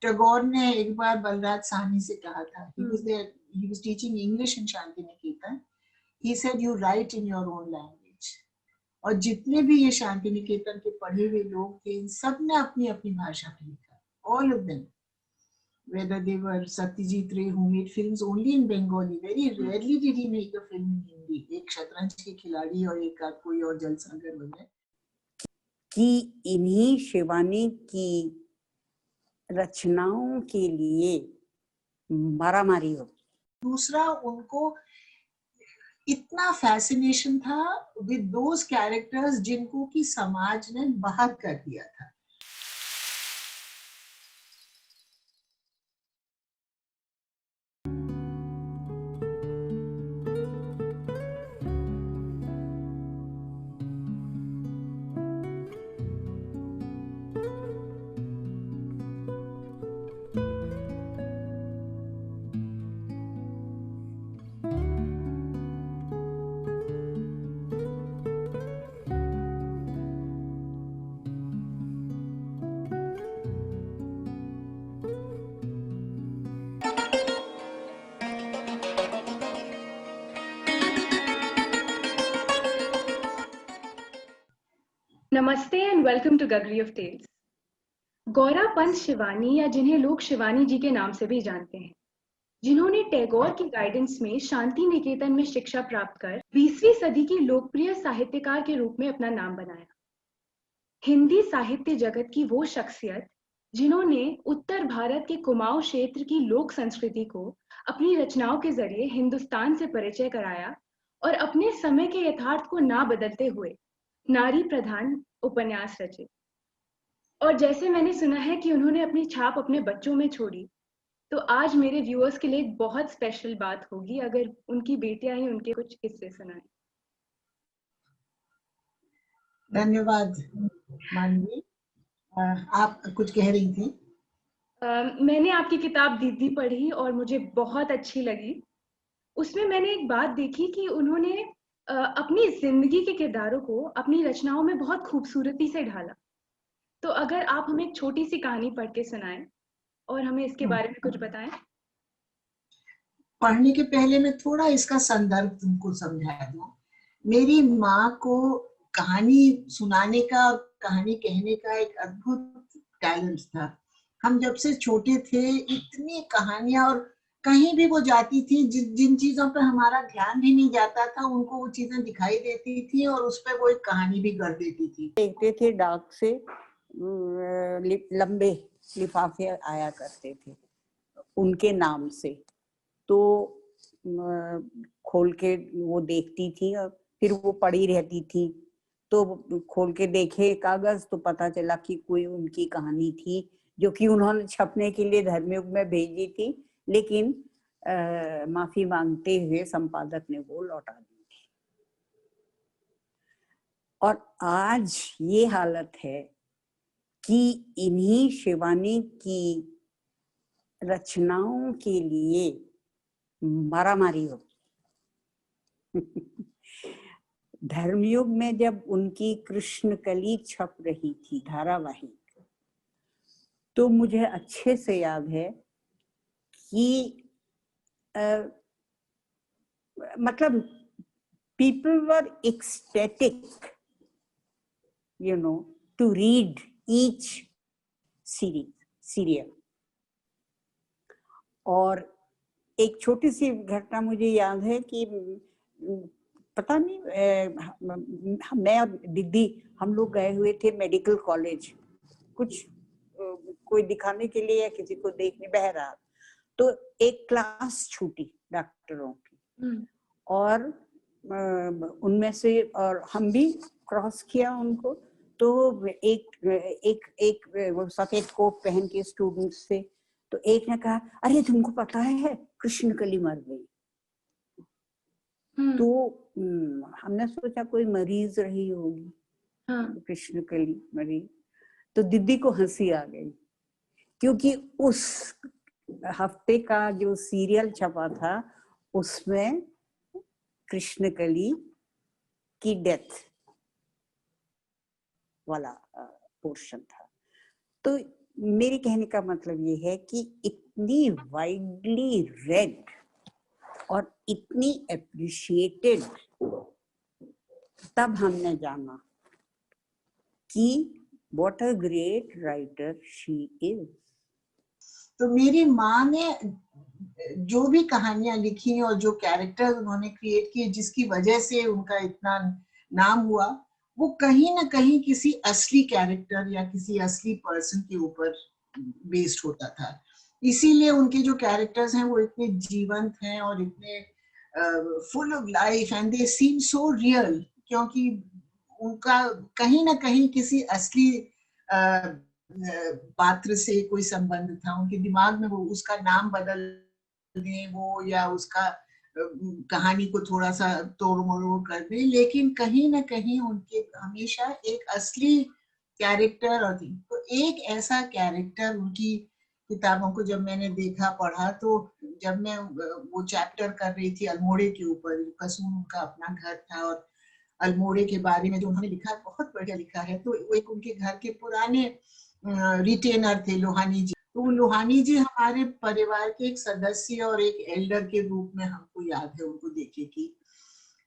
टैगोर ने एक बार बलराज साहनी से कहा था, he was teaching English in Shanti Niketan. He said you write in your own language. और जितने भी ये शांति निकेतन के पढ़े हुए लोग थे, इन सब ने अपनी अपनी भाषा में लिखा. All of them. Whether they were Satyajit Ray, who made films only in Bengali. Very rarely did he make a film in Hindi. एक शतरंज के खिलाड़ी और एक कोई और जलसागर बने. कि इन्हीं शिवानी की रचनाओं के लिए मारामारी हो. दूसरा, उनको इतना फैसिनेशन था with those characters जिनको कि समाज ने बाहर कर दिया था. नमस्ते एंड वेलकम टू गगरी ऑफ टेल्स. गौरा पंत शिवानी, या जिन्हें लोग शिवानी जी के नाम से भी जानते हैं, जिन्होंने टैगोर की गाइडेंस में शांति निकेतन में शिक्षा प्राप्त कर 20वीं सदी की लोकप्रिय साहित्यकार के रूप में अपना नाम बनाया. हिंदी साहित्य जगत की वो शख्सियत जिन्होंने उत्तर भारत के कुमाऊं क्षेत्र की लोक संस्कृति को अपनी रचनाओं के जरिए हिंदुस्तान से परिचय कराया और अपने समय के यथार्थ को ना बदलते हुए नारी प्रधान उपन्यास रचे. और जैसे मैंने सुना है कि उन्होंने अपनी छाप अपने बच्चों में छोड़ी, तो आज मेरे व्यूअर्स के लिए एक बहुत स्पेशल बात होगी अगर उनकी बेटियां ही उनके कुछ किस्से सुनाएं. धन्यवाद मानवी. आप कुछ कह रही थी? मैंने आपकी किताब दीदी पढ़ी और मुझे बहुत अच्छी लगी. उसमें मैंने एक बात देखी कि उन्होंने अपनी जिंदगी के किरदारों को अपनी रचनाओं में बहुत खूबसूरती से ढाला. तो अगर आप हमें एक छोटी सी कहानी पढ़ के सुनाएं और हमें इसके बारे में कुछ बताएं. पढ़ने के पहले मैं थोड़ा इसका संदर्भ तुमको समझा दूं. मेरी माँ को कहानी सुनाने का, कहानी कहने का एक अद्भुत टैलेंट था. हम जब से छोटे थे इतनी कहानियां, और कहीं भी वो जाती थी जिन चीजों पर हमारा ध्यान भी नहीं जाता था, उनको वो चीजें दिखाई देती थी और उस पर वो एक कहानी भी कर देती थी. देखते थे डाक से लंबे लिफाफे आया करते थे उनके नाम से, तो खोल के वो देखती थी और फिर वो पड़ी रहती थी. तो खोल के देखे कागज तो पता चला कि कोई उनकी कहानी थी जो कि उन्होंने छपने के लिए धर्मयुग में भेजी थी, लेकिन माफी मांगते हुए संपादक ने वो लौटा दी थी. और आज ये हालत है कि इन्हीं शिवानी की रचनाओं के लिए मारामारी हो. धर्मयुग में जब उनकी कृष्णकली छप रही थी धारावाहिक, तो मुझे अच्छे से याद है कि मतलब people were ecstatic, you know, to read each serial. और एक छोटी सी घटना मुझे याद है कि पता नहीं, मैं और दीदी हम लोग गए हुए थे मेडिकल कॉलेज, कुछ कोई दिखाने के लिए या किसी को देखने, बहरहाल तो एक क्लास छूटी डॉक्टरों की, और उनमें से और हम भी क्रॉस किया उनको. तो एक वो सफेद कोट पहन के स्टूडेंट्स थे, तो एक ने कहा, अरे तुमको पता है कृष्णकली मर गई. तो हमने सोचा कोई मरीज रही होगी, कृष्णकली मरी. तो दीदी को हंसी आ गई, क्योंकि उस हफ्ते का जो सीरियल छपा था उसमें कृष्णकली की डेथ वाला पोर्शन था. तो मेरे कहने का मतलब ये है कि इतनी वाइडली रेड और इतनी अप्रिशिएटेड, तब हमने जाना कि what a great writer she is. तो मेरी माँ ने जो भी कहानियां लिखी और जो कैरेक्टर उन्होंने क्रिएट किए जिसकी वजह से उनका इतना नाम हुआ, वो कहीं ना कहीं किसी असली कैरेक्टर या किसी असली पर्सन के ऊपर बेस्ड होता था। इसीलिए उनके जो कैरेक्टर्स हैं वो इतने जीवंत हैं और इतने full of life and they seem so real, क्योंकि उनका कहीं ना कहीं किसी असली पात्र से कोई संबंध था। उनके दिमाग में वो उसका नाम बदल दें वो, या उसका कहानी को थोड़ा सा तोड़ मरोड़ कर दें, लेकिन कहीं ना कहीं उनके हमेशा एक असली कैरेक्टर और थी। तो एक ऐसा कैरेक्टर उनकी किताबों को जब मैंने देखा पढ़ा, तो जब मैं वो चैप्टर कर रही थी अल्मोड़े के ऊपर, कसून उनका अपना घर था और अल्मोड़े के बारे में जो उन्होंने लिखा बहुत बढ़िया लिखा है। तो एक उनके घर के पुराने रिटेनर थे लोहानी जी। तो लोहानी जी हमारे परिवार के एक सदस्य और एक एल्डर के रूप में हमको याद है उनको देखे की।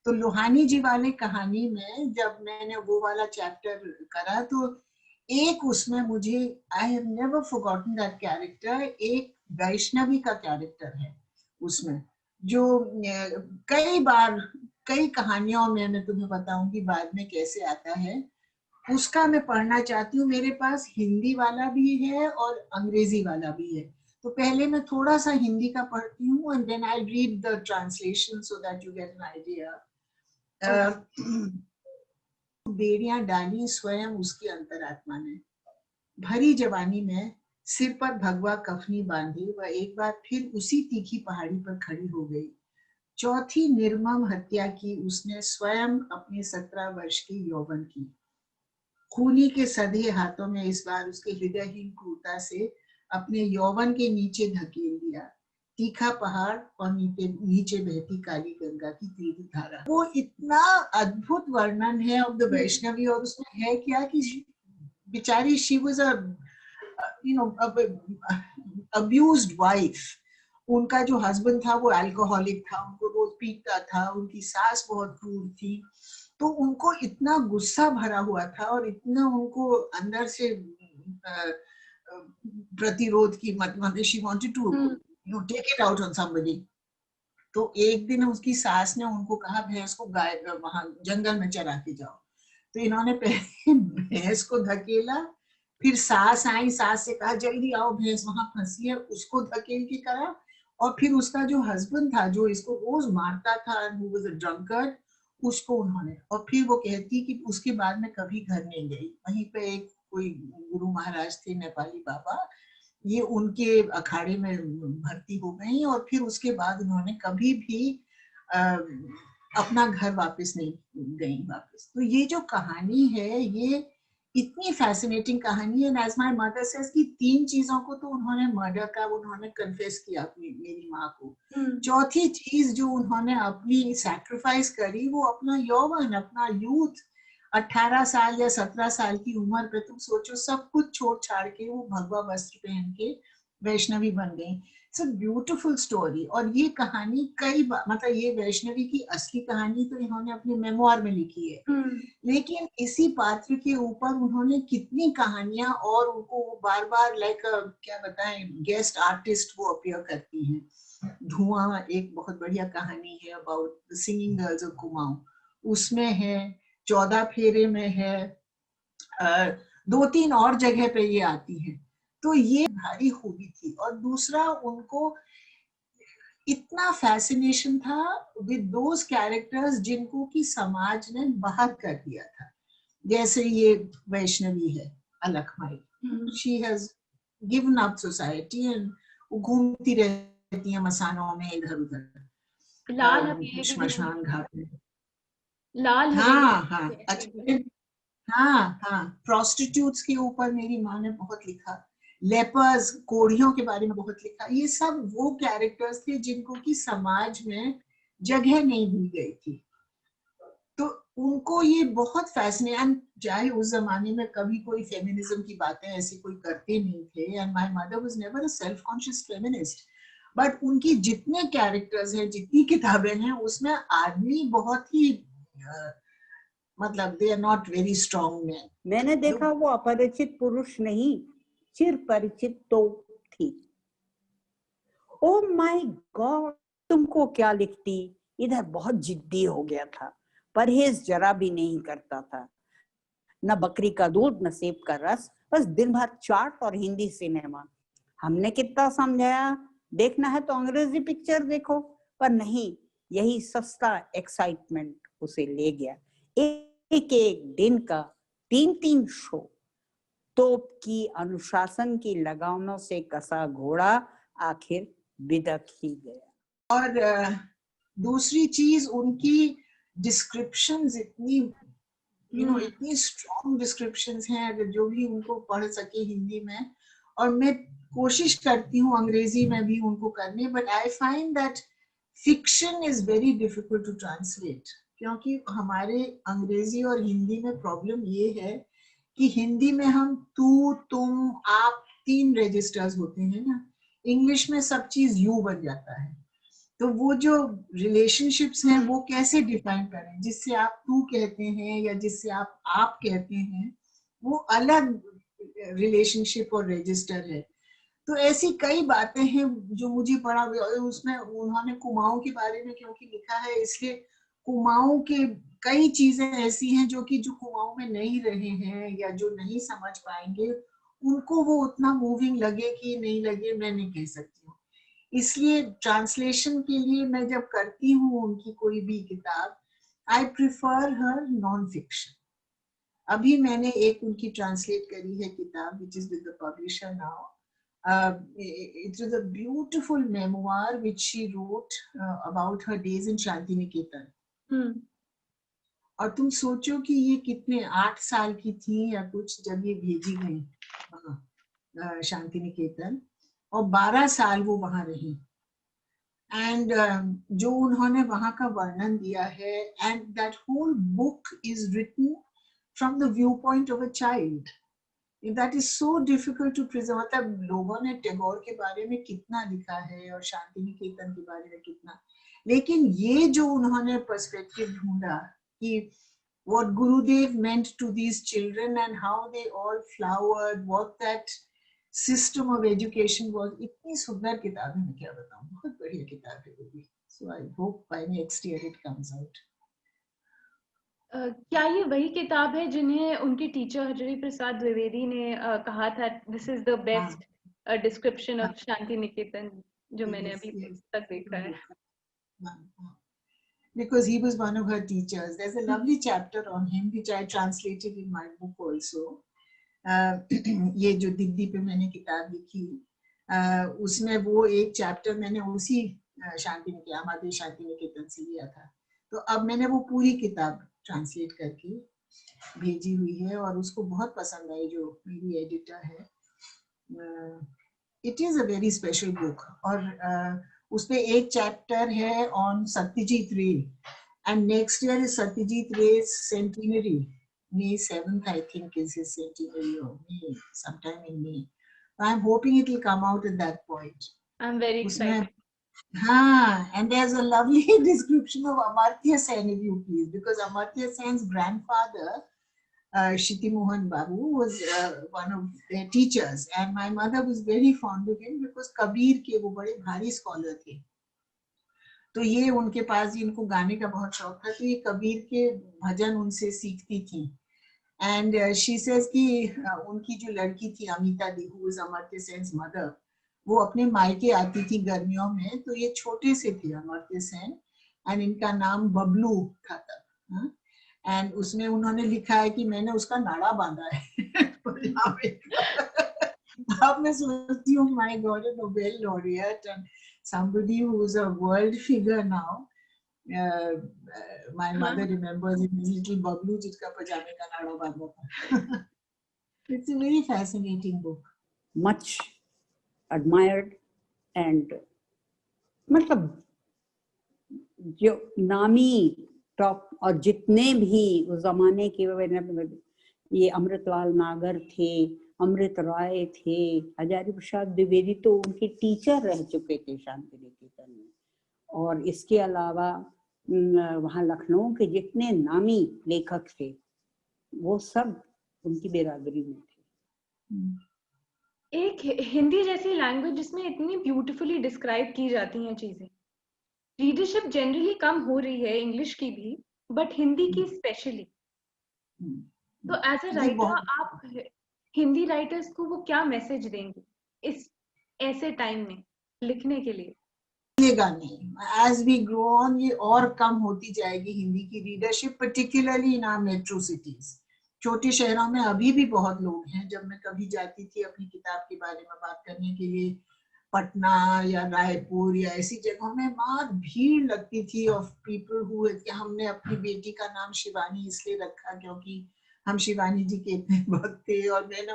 तो लोहानी जी वाले कहानी में जब मैंने वो वाला चैप्टर करा, तो एक उसमें मुझे I have never forgotten that character, एक वैष्णवी का कैरेक्टर है उसमें, जो कई बार कई कहानियों में मैं तुम्हें बताऊंगी बाद में कैसे आता है। उसका मैं पढ़ना चाहती हूँ। मेरे पास हिंदी वाला भी है और अंग्रेजी वाला भी है। तो पहले मैं थोड़ा सा हिंदी का पढ़ती हूँ and then I read the translation so that you get an idea. बेड़ियां डाली स्वयं उसकी अंतरात्मा ने, भरी जवानी में सिर पर भगवा कफनी बांधी वह एक बार फिर उसी तीखी पहाड़ी पर खड़ी हो गई। चौथी निर्मम हत्या की उसने स्वयं अपने 17 वर्ष की यौवन की। खूनी के सधे हाथों में इस बार उसके हृदयहीन क्रूरता से अपने यौवन के नीचे धकेल दिया तीखा पहाड़ और नीचे बहती काली गंगा की तीव्र धारा। वो इतना अद्भुत वर्णन है ऑफ द वैष्णवी, और उसमें है क्या कि बेचारी she was a abused wife. उनका जो हस्बैंड था वो अल्कोहलिक था, उनको रोज पीटता था, उनकी सास बहुत क्रूर थी। तो उनको इतना गुस्सा भरा हुआ था और इतना उनको अंदर से प्रतिरोध की मतलब she wanted to take it out on somebody. तो एक दिन उसकी सास ने उनको कहा भैंस को गाय वहां जंगल में चरा के जाओ। तो इन्होंने पहले भैंस को धकेला, फिर सास आई, सास से कहा जल्दी आओ भैंस वहां फंसी है, उसको धकेल के करा। और फिर उसका जो हस्बैंड था जो इसको रोज मारता था, who was a drunkard, उसको उन्होंने, और फिर वो कहती कि उसके बाद में कभी घर नहीं गई। वहीं पे एक कोई गुरु महाराज थे नेपाली बाबा, ये उनके अखाड़े में भर्ती हो गई और फिर उसके बाद उन्होंने कभी भी अपना घर वापस नहीं गई वापस। तो ये जो कहानी है ये इतनी फैसिनेटिंग कहानी है। एज माय मदर सेज कि 3 चीजों को तो उन्होंने मर्डर का उन्होंने कन्फेस किया अपनी मेरी माँ को। चौथी चीज जो उन्होंने अपनी सैक्रिफाइस करी वो अपना यौवन, अपना यूथ, 18 साल या 17 साल की उम्र पे तुम सोचो सब कुछ छोड़ छाड़ के वो भगवा वस्त्र पहन के वैष्णवी बन गई। It's a beautiful story. और ये कहानी कई बार मतलब ये वैष्णवी की असली कहानी तो इन्होंने अपने मेमोर में लिखी है, लेकिन इसी पात्र के ऊपर उन्होंने कितनी कहानियां और उनको बार बार लाइक क्या बताएं गेस्ट आर्टिस्ट वो अपीयर करती हैं। धुआं एक बहुत बढ़िया कहानी है about the singing girls of Kumaon, उसमें है। 14 फेरे में है, 2-3 और जगह पे ये आती है। तो ये भारी खूबी थी। और दूसरा उनको इतना फैसिनेशन था विद दोज कैरेक्टर्स जिनको कि समाज ने बाहर कर दिया था। जैसे ये वैष्णवी है Alakhmai, she has given up society and वो घूमती रहती है मसानों में इधर उधर श्मशान घाट में। लाल हाँ हाँ अच्छा, हाँ हाँ प्रोस्टिट्यूट्स के ऊपर मेरी माँ ने बहुत लिखा, लेपर्स कोढ़ियों के बारे में बहुत लिखा। ये सब वो कैरेक्टर्स थे जिनको कि समाज में जगह नहीं दी गई थी। तो उनको ये बहुत फैसिनेटिंग, चाहे उस जमाने में कभी कोई फेमिनिज्म की बातें ऐसी कोई करते नहीं थे, and my mother was never a self conscious feminist, but उनकी जितने कैरेक्टर्स हैं, जितनी किताबें हैं, उसमें आदमी बहुत ही मतलब they are not very strong man. मैंने देखा वो अपरिचित पुरुष नहीं, चिर परिचित तो थी। ओ माय गॉड, तुमको क्या लिखती। इधर बहुत जिद्दी हो गया था, परहेज जरा भी नहीं करता था, न बकरी का दूध न सेब का रस, बस दिन भर चाट और हिंदी सिनेमा। हमने कितना समझाया, देखना है तो अंग्रेजी पिक्चर देखो, पर नहीं, यही सस्ता एक्साइटमेंट उसे ले गया। एक एक दिन का 3-3 शो, तोप की अनुशासन की लगामों से कसा घोड़ा आखिर बिदक ही गया। और दूसरी चीज, उनकी डिस्क्रिप्शंस इतनी इतनी स्ट्रॉन्ग डिस्क्रिप्शंस हैं, अगर जो भी उनको पढ़ सके हिंदी में, और मैं कोशिश करती हूँ अंग्रेजी में भी उनको करने, but I find that fiction is very difficult to translate, क्योंकि हमारे अंग्रेजी और हिंदी में प्रॉब्लम ये है कि हिंदी में हम तू, तुम, आप 3 रजिस्टर्स होते हैं ना, इंग्लिश में सब चीज यू बन जाता है। तो वो जो रिलेशनशिप्स हैं वो कैसे डिफाइन करें, जिससे आप तू कहते हैं या जिससे आप कहते हैं, वो अलग रिलेशनशिप और रजिस्टर है। तो ऐसी कई बातें हैं जो मुझे बड़ा, उसमें उन्होंने कुमाऊं के बारे में क्योंकि लिखा है, इसलिए कुमाऊं के कई चीजें ऐसी हैं जो कुमाऊं में नहीं रहे हैं या जो नहीं समझ पाएंगे, उनको वो उतना मूविंग लगे कि नहीं लगे, मैं नहीं कह सकती हूँ। इसलिए ट्रांसलेशन के लिए मैं जब करती हूँ उनकी कोई भी किताब, I prefer her non fiction. अभी मैंने एक उनकी ट्रांसलेट करी है किताब, which is with the publisher now. It is a beautiful memoir which she wrote about her days in Shanti Niketan. और तुम सोचो कि ये कितने 8 साल की थी या कुछ जब ये भेजी गई शांति निकेतन, और 12 साल वो वहां रही। एंड जो उन्होंने वहां का वर्णन दिया है, and that whole book is written from the view point of a child, that is so difficult to preserve. मतलब लोगों ने टैगोर के बारे में कितना लिखा है और शांति निकेतन के बारे में कितना, लेकिन ये जो उन्होंने पर्सपेक्टिव ढूंढा कि what Gurudev meant to these children and how they all flowered, what that system of education was, इतनी सुंदर किताब है, मैं क्या बताऊं, बहुत बढ़िया किताब है वो भी। So I hope by next year it comes out. क्या ये वही किताब है जिन्हें उनके टीचर हजरी प्रसाद द्विवेदी ने कहा था, this is the best description of Shanti Niketan, जो मैंने अभी तक देखा है? Because he was one of her teachers. There's a lovely chapter on him which I translated in my book also. ये जो दिल्ली पे मैंने किताब लिखी, उसमें वो एक चैप्टर मैंने उसी शांति निकेतन, हमारे शांति निकेतन से लिया था। तो अब मैंने वो पूरी किताब ट्रांसलेट करके भेजी हुई है और उसको बहुत पसंद आई जो मेरी एडिटर है। It is a very special book, और उसमें एक चैप्टर है ऑन सत्यजीत रे, and next year is Satyajit रे centenary, May 7th I think is his centenary, or May, sometime in May. I'm hoping it will come out at that point. I'm very excited. हाँ, and there's a lovely description of Amartya Sen, if you please, because Amartya Sen's grandfather, Shiti Mohan Babu, was one of their teachers, and my mother was very fond of him because Kabir के वो बड़े भारी scholar थे। तो ये उनके पास, इनको गाने का बहुत शौक था, तो ये कबीर के भजन उनसे सीखती थी। एंड शी सेज कि उनकी जो लड़की थी अमिता दी, हु इज अमर्त्य सेन's मदर, वो अपने मायके आती थी गर्मियों में, तो ये छोटे से थे अमर्त्य सेन, एंड इनका नाम बबलू था तब। एंड उसमें उन्होंने लिखा है कि मैंने उसका नाड़ा बांधा है। अब मैं सोचती हूँ, my God, a Nobel laureate and somebody who is a world figure now. My mother remembers him as little Bablu जिसका पजामे का नाड़ा बांधा था। It's a very fascinating book. Much admired, and मतलब जो नामी टॉप, और जितने भी उस जमाने के ये अमृतलाल नागर थे, अमृत राय थे, हजारी प्रसाद द्विवेदी तो उनके टीचर रह चुके थे शांति निकेतन में। और इसके अलावा वहाँ लखनऊ के जितने नामी लेखक थे वो सब उनकी बिरादरी में थे। एक हिंदी जैसी लैंग्वेज जिसमें इतनी ब्यूटीफुली डिस्क्राइब की जाती हैं चीजें। रीडरशिप जनरली कम हो रही है इंग्लिश की भी, बट हिंदी की स्पेशली। तो एज अ राइटर आप हिंदी राइटर्स को वो क्या मैसेज देंगे इस ऐसे टाइम में लिखने के लिए? मिलेगा नहीं। एज वी ग्रो ऑन ये और कम होती जाएगी हिंदी की readership, particularly in our metro cities. छोटे शहरों में अभी भी बहुत लोग हैं। जब मैं कभी जाती थी अपनी किताब के बारे में बात करने के लिए पटना या रायपुर या ऐसी जगहों में, बहुत भीड़ लगती थी ऑफ पीपल हु, हमने अपनी बेटी का नाम शिवानी इसलिए रखा क्योंकि हम शिवानी जी के इतने भक्त थे, और मैंने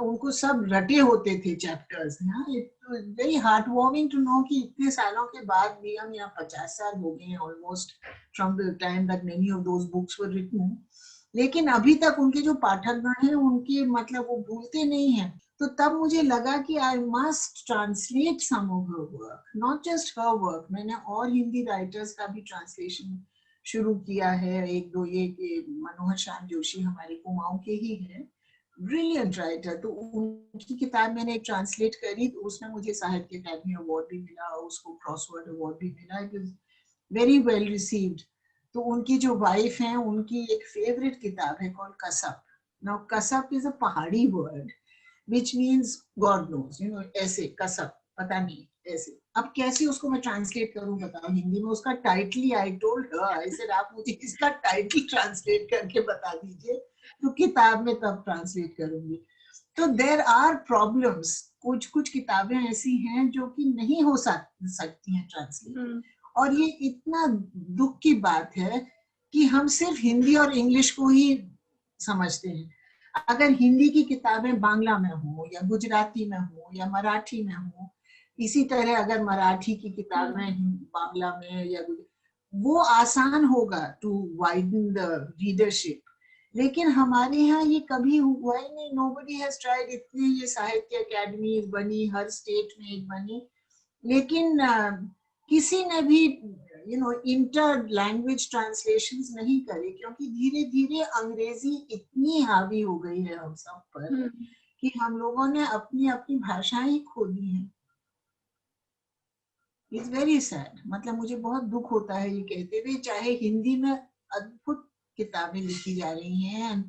उनको सब रटे होते थे chapters. Very heart warming to know कि इतने सालों के बाद भी, हम यहाँ 50 साल हो गए हैं almost from the time that many of those books were written, लेकिन अभी तक उनके जो पाठकगण हैं उनके मतलब वो भूलते नहीं हैं। तो तब मुझे लगा कि I must translate some of her work, not just her work. मैंने और हिंदी राइटर्स का भी ट्रांसलेशन शुरू किया है, एक दो। ये मनोहर श्याम जोशी हमारे कुमाऊं के ही हैं, ब्रिलियंट राइटर। तो उनकी किताब मैंने एक ट्रांसलेट करी, तो उसमें मुझे साहित्य अकादमी अवार्ड भी मिला, उसको क्रॉसवर्ड अवार्ड भी मिला। It is very well received. तो उनकी जो वाइफ हैं उनकी एक फेवरेट किताब है कॉल्ड कसब। नाउ कसब इज अ पहाड़ी word which means God knows, you know, ऐसे कसब, पता नहीं ऐसे। अब कैसे उसको मैं ट्रांसलेट करूं बताओ हिंदी में? उसका title he, I told her, I said आप मुझे इसका टाइटल ट्रांसलेट करके बता दीजिए तो किताब में तब ट्रांसलेट करूंगी। तो देयर आर प्रॉब्लम्स। कुछ किताबें ऐसी हैं जो कि नहीं हो सकती हैं ट्रांसलेट, और ये इतना दुख की बात है कि हम सिर्फ हिंदी और इंग्लिश को ही समझते हैं। अगर हिंदी की किताबें बांग्ला में हो या गुजराती में हो या मराठी में हो, इसी तरह अगर मराठी की किताबें बांग्ला में या वो आसान होगा टू वाइडन द रीडरशिप। लेकिन हमारे यहाँ ये कभी हुआ ही नहीं। Nobody has tried. इतने ये साहित्य अकेडमी बनी, हर स्टेट में एक बनी, लेकिन किसी ने भी इंटर लैंग्वेज ट्रांसलेशंस नहीं करे, क्योंकि धीरे धीरे अंग्रेजी इतनी हावी हो गई है हम सब पर कि हम लोगों ने अपनी अपनी भाषाएं ही खो दी हैं। It's very sad. मतलब मुझे बहुत दुख होता है ये कहते हुए। चाहे हिंदी में अद्भुत किताबें लिखी जा रही हैं,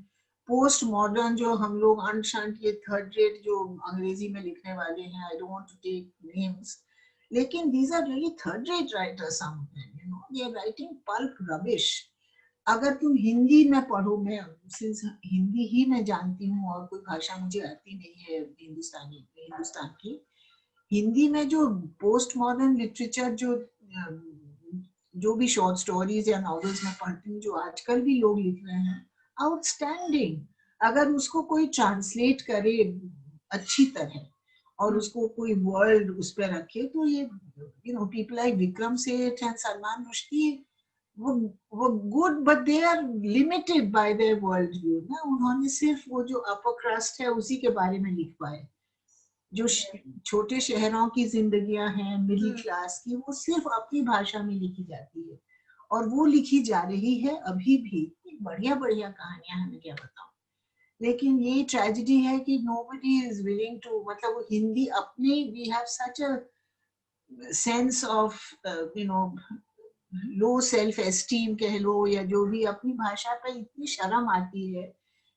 पोस्ट मॉडर्न जो हम लोग अनशंट, ये थर्ड रेट जो अंग्रेजी में लिखने वाले हैं, I don't want to take names, लेकिन these are really third rate writers, some of them, you know, they are writing pulp rubbish. अगर तुम हिंदी में पढ़ो, मैं सिंस हिंदी ही मैं जानती हूँ और कोई भाषा मुझे आती नहीं है हिंदुस्तान की, हिंदी में जो पोस्ट मॉडर्न लिटरेचर जो भी शॉर्ट स्टोरीज या नॉवेल्स में पढ़ती हूँ, जो आजकल भी लोग लिख रहे हैं, आउटस्टैंडिंग। अगर उसको कोई ट्रांसलेट करे अच्छी तरह और उसको कोई वर्ल्ड उस पर रखे, तो ये people like Vikram Seth and Salman Rushdie, वो good, but they are limited by their world view ना। उन्होंने सिर्फ वो जो अपर क्रस्ट है उसी के बारे में लिख पाए। जो छोटे शहरों की जिंदगियां हैं मिडिल क्लास की, वो सिर्फ अपनी भाषा में लिखी जाती है, और वो लिखी जा रही है अभी भी। बढ़िया बढ़िया कहानियां हैं, मैं क्या बताऊं। लेकिन ये ट्रेजेडी है कि nobody is willing to, मतलब वो हिंदी अपने, we have such a sense of low self esteem कह लो, या जो भी, अपनी भाषा पे इतनी शर्म आती है।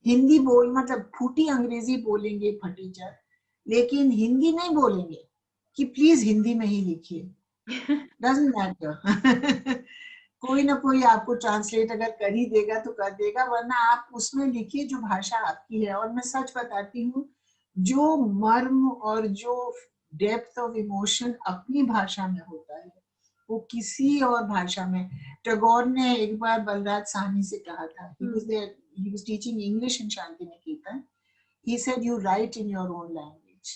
हिंदी मतलब फूटी अंग्रेजी बोलेंगे फटीचर, लेकिन हिंदी नहीं बोलेंगे कि प्लीज हिंदी में ही लिखिए। doesn't matter। कोई ना कोई आपको ट्रांसलेट अगर कर ही देगा तो कर देगा, वरना आप उसमें लिखिए जो भाषा आपकी है। और मैं सच बताती हूँ, जो मर्म और जो डेप्थ ऑफ इमोशन अपनी भाषा में होता है वो किसी और भाषा में। टैगोर ने एक बार बलराज साहनी से कहा था, he was teaching English in Shanti Niketan, he said you write in your own language।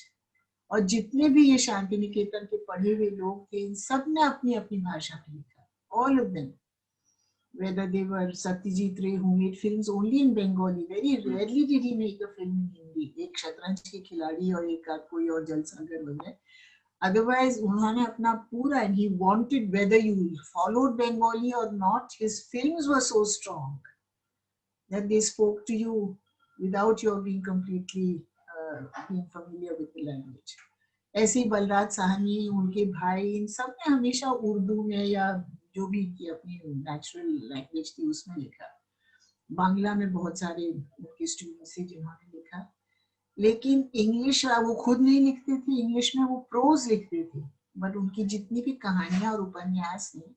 और जितने भी ये शांति निकेतन के पढ़े हुए लोग थे, इन सब ने अपनी अपनी भाषा में लिखा, all of them। whether they were Satyajit Ray, who made films only in Bengali. Very rarely did he make a film in Hindi. एक शतरंज के खिलाड़ी और एक कोई और जलसागर वगैरह. Otherwise, उन्होंने अपना पूरा, and he wanted, whether you followed Bengali or not, his films were so strong that they spoke to you without your being completely being familiar with the language. ऐसे ही बलराज साहनी, उनके भाई, इन सब ने हमेशा उर्दू में या जो भी की अपनी नेचुरल लैंग्वेज थी उसमें लिखा. बांग्ला में बहुत सारे उनके स्टूडेंट्स थे जिन्होंने लिखा. लेकिन इंग्लिश वो खुद नहीं लिखते थे, इंग्लिश में वो प्रोज लिखते थे. बट उनकी जितनी भी कहानियां और उपन्यास हैं,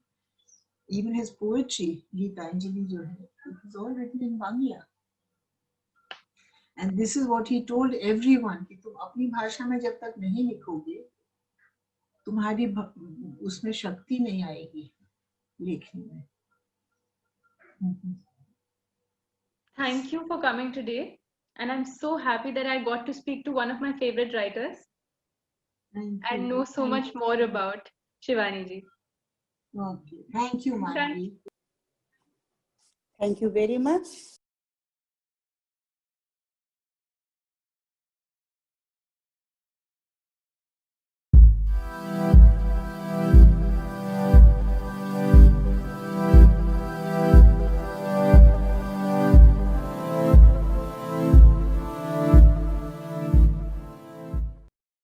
even his poetry, गीतांजलि जो है, it was all written in Bangla. And this is what he told everyone, कि तुम अपनी भाषा में जब तक नहीं लिखोगे, तुम्हारी उसमें शक्ति नहीं आएगी लिखने में. Thank you for coming today. And I'm so happy that I got to speak to one of my favorite writers and know so much more about Shivani ji. Okay. Thank you, Manvi. Thank you very much.